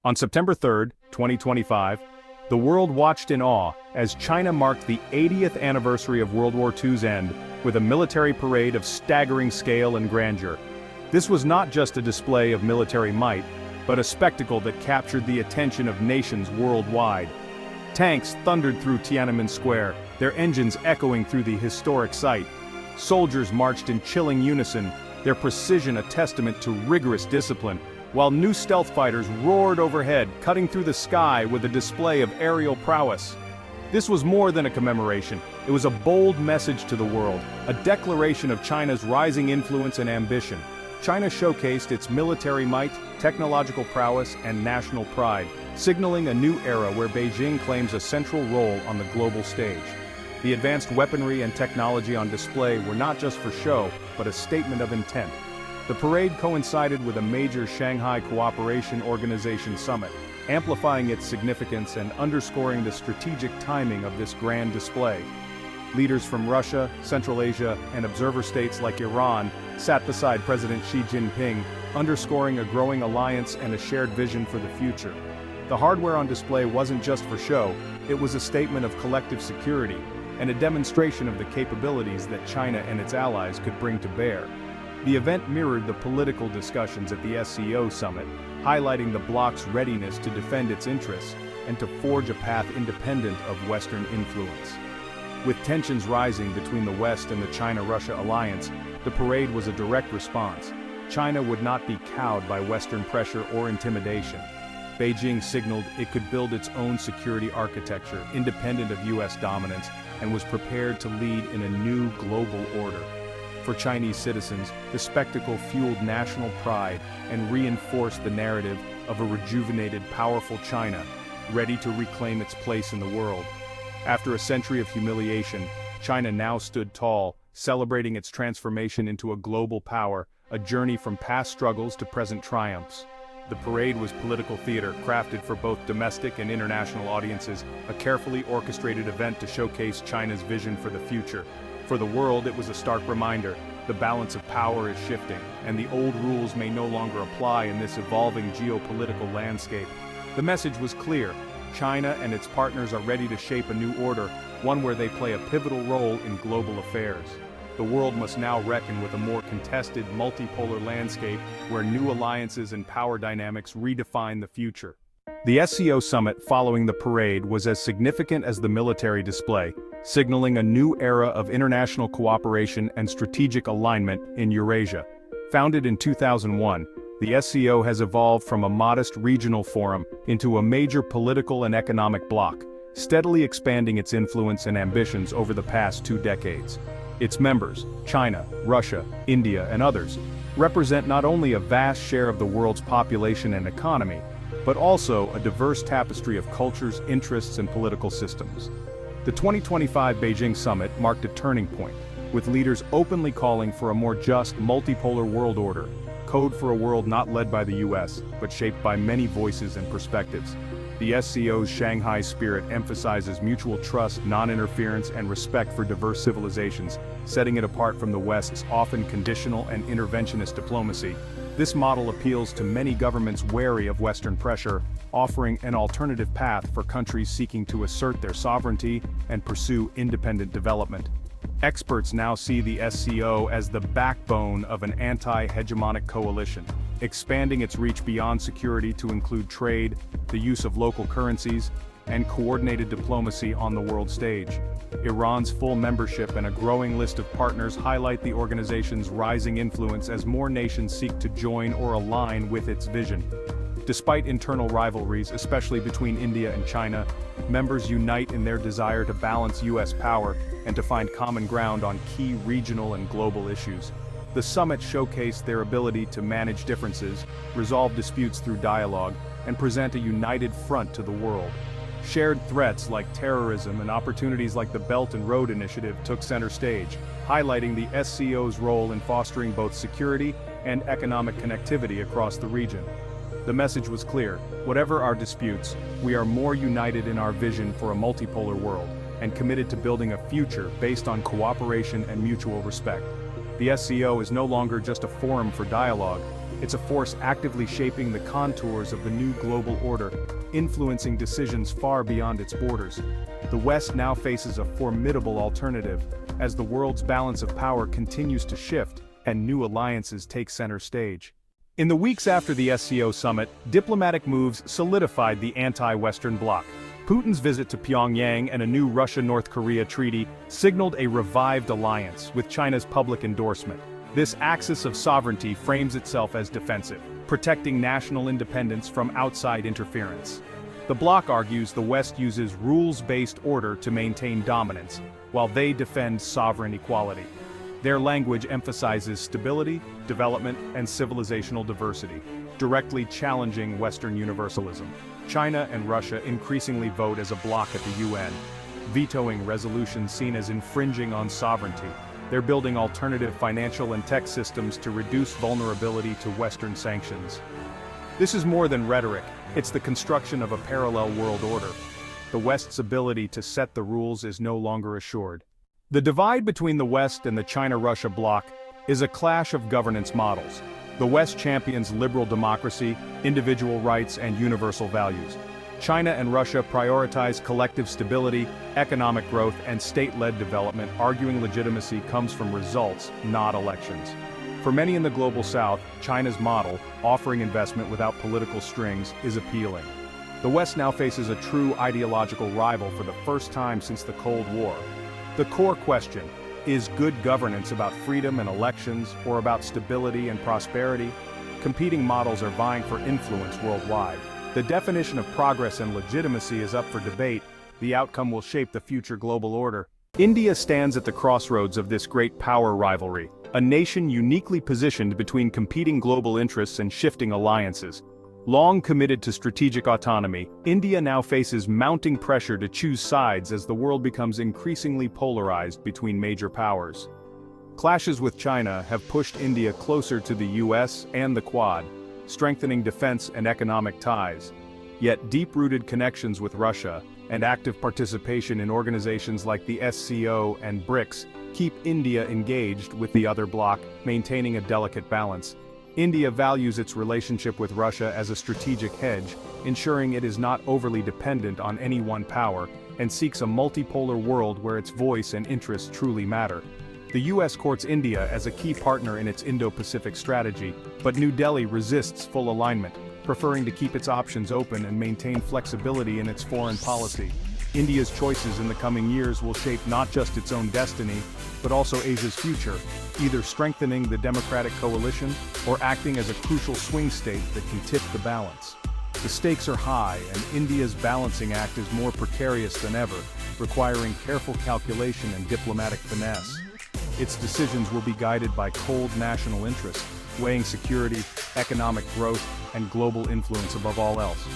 On September 3, 2025, the world watched in awe as China marked the 80th anniversary of World War II's end with a military parade of staggering scale and grandeur. This was not just a display of military might, but a spectacle that captured the attention of nations worldwide. Tanks thundered through Tiananmen Square, their engines echoing through the historic site. Soldiers marched in chilling unison, their precision a testament to rigorous discipline, while new stealth fighters roared overhead, cutting through the sky with a display of aerial prowess. This was more than a commemoration, it was a bold message to the world, a declaration of China's rising influence and ambition. China showcased its military might, technological prowess, and national pride, signaling a new era where Beijing claims a central role on the global stage. The advanced weaponry and technology on display were not just for show, but a statement of intent. The parade coincided with a major Shanghai Cooperation Organization summit, amplifying its significance and underscoring the strategic timing of this grand display. Leaders from Russia, Central Asia, and observer states like Iran sat beside President Xi Jinping, underscoring a growing alliance and a shared vision for the future. The hardware on display wasn't just for show, it was a statement of collective security, and a demonstration of the capabilities that China and its allies could bring to bear. The event mirrored the political discussions at the SCO summit, highlighting the bloc's readiness to defend its interests and to forge a path independent of Western influence. With tensions rising between the West and the China-Russia alliance, the parade was a direct response. China would not be cowed by Western pressure or intimidation. Beijing signaled it could build its own security architecture, independent of US dominance, and was prepared to lead in a new global order. For Chinese citizens, the spectacle fueled national pride and reinforced the narrative of a rejuvenated, powerful China, ready to reclaim its place in the world. After a century of humiliation, China now stood tall, celebrating its transformation into a global power, a journey from past struggles to present triumphs. The parade was political theater, crafted for both domestic and international audiences, a carefully orchestrated event to showcase China's vision for the future. For the world, it was a stark reminder: the balance of power is shifting, and the old rules may no longer apply in this evolving geopolitical landscape. The message was clear: China and its partners are ready to shape a new order, one where they play a pivotal role in global affairs. The world must now reckon with a more contested, multipolar landscape where new alliances and power dynamics redefine the future. The SCO summit following the parade was as significant as the military display, signaling a new era of international cooperation and strategic alignment in Eurasia. Founded in 2001, the SCO has evolved from a modest regional forum into a major political and economic bloc, steadily expanding its influence and ambitions over the past 2 decades. Its members, China, Russia, India, and others, represent not only a vast share of the world's population and economy, but also a diverse tapestry of cultures, interests, and political systems. The 2025 Beijing Summit marked a turning point, with leaders openly calling for a more just, multipolar world order, code for a world not led by the US, but shaped by many voices and perspectives. The SCO's Shanghai spirit emphasizes mutual trust, non-interference, and respect for diverse civilizations, setting it apart from the West's often conditional and interventionist diplomacy. This model appeals to many governments wary of Western pressure, offering an alternative path for countries seeking to assert their sovereignty and pursue independent development. Experts now see the SCO as the backbone of an anti-hegemonic coalition, expanding its reach beyond security to include trade, the use of local currencies, and coordinated diplomacy on the world stage. Iran's full membership and a growing list of partners highlight the organization's rising influence as more nations seek to join or align with its vision. Despite internal rivalries, especially between India and China, members unite in their desire to balance US power and to find common ground on key regional and global issues. The summit showcased their ability to manage differences, resolve disputes through dialogue, and present a united front to the world. Shared threats like terrorism and opportunities like the Belt and Road Initiative took center stage, highlighting the SCO's role in fostering both security and economic connectivity across the region. The message was clear: whatever our disputes, we are more united in our vision for a multipolar world, and committed to building a future based on cooperation and mutual respect. The SCO is no longer just a forum for dialogue, It's a force actively shaping the contours of the new global order, influencing decisions far beyond its borders. The West now faces a formidable alternative, as the world's balance of power continues to shift and new alliances take center stage. In the weeks after the SCO summit, diplomatic moves solidified the anti-Western bloc. Putin's visit to Pyongyang and a new Russia-North Korea treaty signaled a revived alliance with China's public endorsement. This axis of sovereignty frames itself as defensive, protecting national independence from outside interference. The bloc argues the West uses rules-based order to maintain dominance, while they defend sovereign equality. Their language emphasizes stability, development, and civilizational diversity, directly challenging Western universalism. China and Russia increasingly vote as a bloc at the UN, vetoing resolutions seen as infringing on sovereignty. They're building alternative financial and tech systems to reduce vulnerability to Western sanctions. This is more than rhetoric, it's the construction of a parallel world order. The West's ability to set the rules is no longer assured. The divide between the West and the China-Russia bloc is a clash of governance models. The West champions liberal democracy, individual rights, and universal values. China and Russia prioritize collective stability, economic growth, and state-led development, arguing legitimacy comes from results, not elections. For many in the global South, China's model, offering investment without political strings, is appealing. The West now faces a true ideological rival for the first time since the Cold War. The core question: is good governance about freedom and elections, or about stability and prosperity? Competing models are vying for influence worldwide. The definition of progress and legitimacy is up for debate. The outcome will shape the future global order. India stands at the crossroads of this great power rivalry, a nation uniquely positioned between competing global interests and shifting alliances. Long committed to strategic autonomy, India now faces mounting pressure to choose sides as the world becomes increasingly polarized between major powers. Clashes with China have pushed India closer to the US and the Quad, strengthening defense and economic ties. Yet deep-rooted connections with Russia and active participation in organizations like the SCO and BRICS keep India engaged with the other bloc, maintaining a delicate balance. India values its relationship with Russia as a strategic hedge, ensuring it is not overly dependent on any one power, and seeks a multipolar world where its voice and interests truly matter. The US courts India as a key partner in its Indo-Pacific strategy, but New Delhi resists full alignment, preferring to keep its options open and maintain flexibility in its foreign policy. India's choices in the coming years will shape not just its own destiny, but also Asia's future, either strengthening the democratic coalition or acting as a crucial swing state that can tip the balance. The stakes are high, and India's balancing act is more precarious than ever, requiring careful calculation and diplomatic finesse. Its decisions will be guided by cold national interest, weighing security, economic growth, and global influence above all else.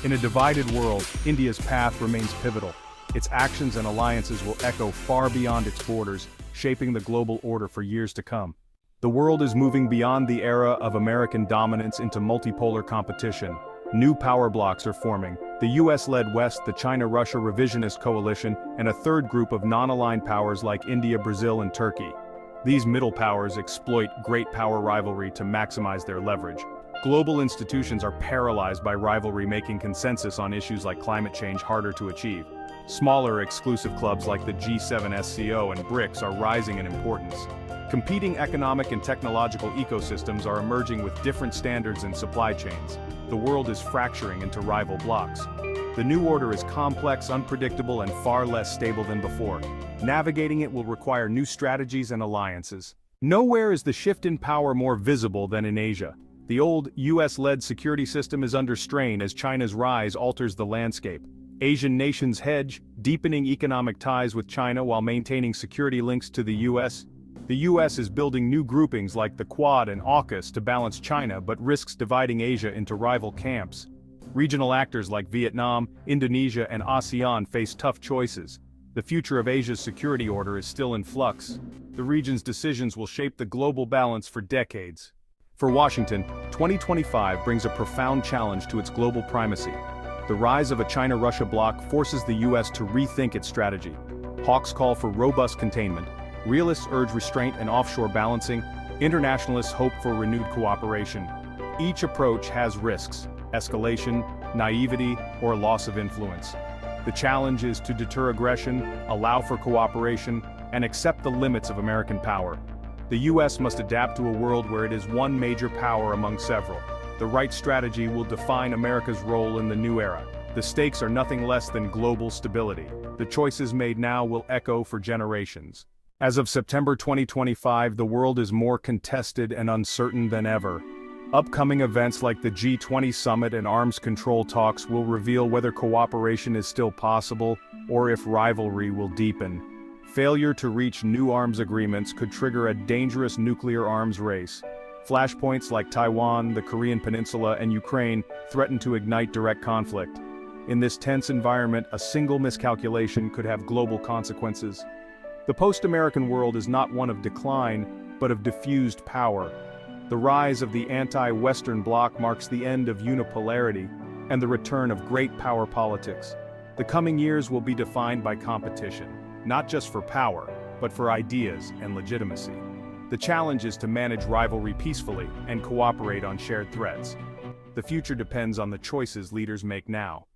In a divided world, India's path remains pivotal. Its actions and alliances will echo far beyond its borders, shaping the global order for years to come. The world is moving beyond the era of American dominance into multipolar competition. New power blocs are forming: the US-led West, the China-Russia revisionist coalition, and a third group of non-aligned powers like India, Brazil, and Turkey. These middle powers exploit great power rivalry to maximize their leverage. Global institutions are paralyzed by rivalry, making consensus on issues like climate change harder to achieve. Smaller exclusive clubs like the G7 SCO and BRICS are rising in importance. Competing economic and technological ecosystems are emerging with different standards and supply chains. The world is fracturing into rival blocs. The new order is complex, unpredictable, and far less stable than before. Navigating it will require new strategies and alliances. Nowhere is the shift in power more visible than in Asia. The old US-led security system is under strain as China's rise alters the landscape. Asian nations hedge, deepening economic ties with China while maintaining security links to the US. The US is building new groupings like the Quad and AUKUS to balance China, but risks dividing Asia into rival camps. Regional actors like Vietnam, Indonesia, and ASEAN face tough choices. The future of Asia's security order is still in flux. The region's decisions will shape the global balance for decades. For Washington, 2025 brings a profound challenge to its global primacy. The rise of a China-Russia bloc forces the US to rethink its strategy. Hawks call for robust containment, realists urge restraint and offshore balancing, internationalists hope for renewed cooperation. Each approach has risks: escalation, naivety, or loss of influence. The challenge is to deter aggression, allow for cooperation, and accept the limits of American power. The US must adapt to a world where it is one major power among several. The right strategy will define America's role in the new era. The stakes are nothing less than global stability. The choices made now will echo for generations. As of September 2025, the world is more contested and uncertain than ever. Upcoming events like the G20 summit and arms control talks will reveal whether cooperation is still possible or if rivalry will deepen. Failure to reach new arms agreements could trigger a dangerous nuclear arms race. Flashpoints like Taiwan, the Korean Peninsula, and Ukraine threaten to ignite direct conflict. In this tense environment, a single miscalculation could have global consequences. The post-American world is not one of decline, but of diffused power. The rise of the anti-Western bloc marks the end of unipolarity and the return of great power politics. The coming years will be defined by competition, not just for power, but for ideas and legitimacy. The challenge is to manage rivalry peacefully and cooperate on shared threats. The future depends on the choices leaders make now.